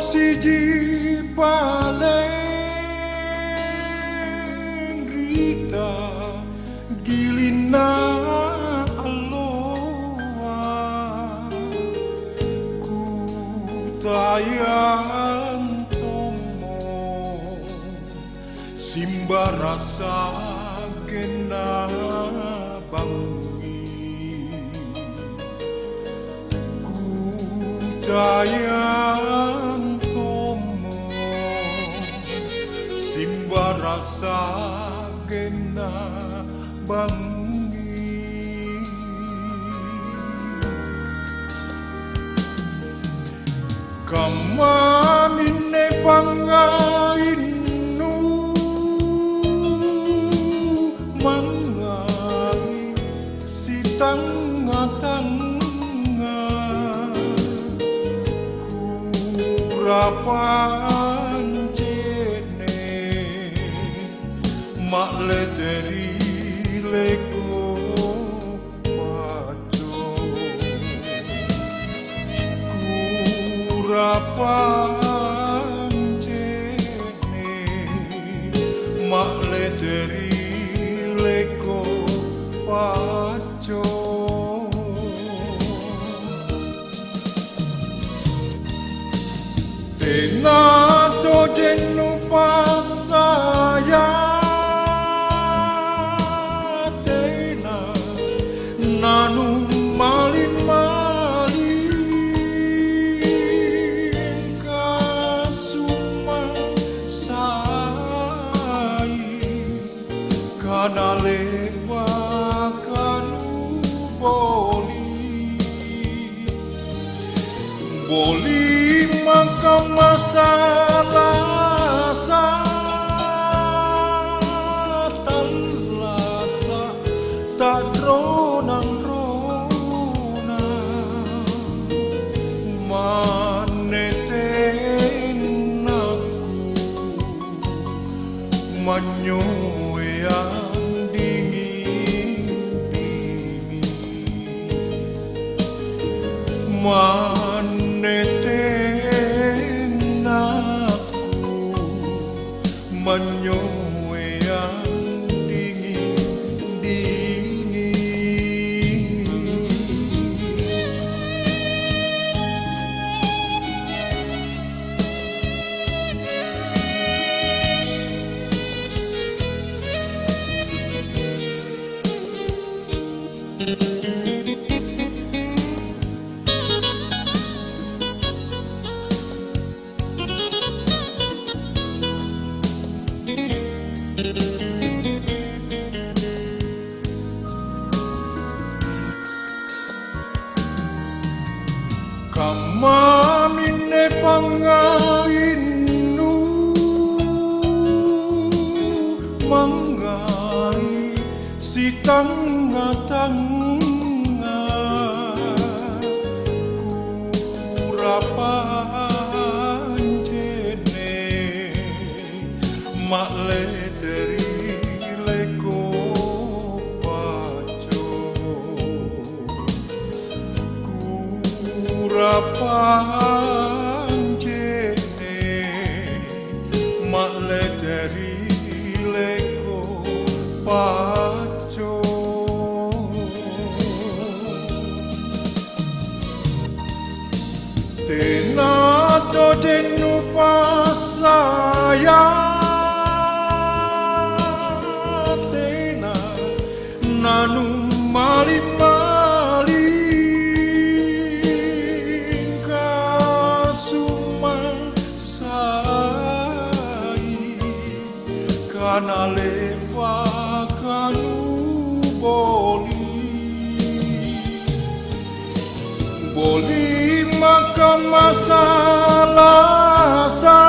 siji paling rita gilina aloha ku tayang tomo simba rasa kena bangi ku tayang tomo simba rasa kena bangi kamanine pangainu mangai si tanga-tanga kurapan jene mak leteri leko paco kurapan jene mak leteri leko paco tena to jenu pasaya tena nanu malin-malin kasuma sai kana lewa kanu boli maka masalah sa talata tak rona maneten aku manyoyang dingin maneten aku manyoyang dingin kamamine pangainu mangai si tanga-tanga kurapan jene mak leteri leko paco kurapan jene mak leteri leko paco tena to jenu pasaya tena nanu malin-malin kasuma sai kana lewa kanu boli maka masalah sa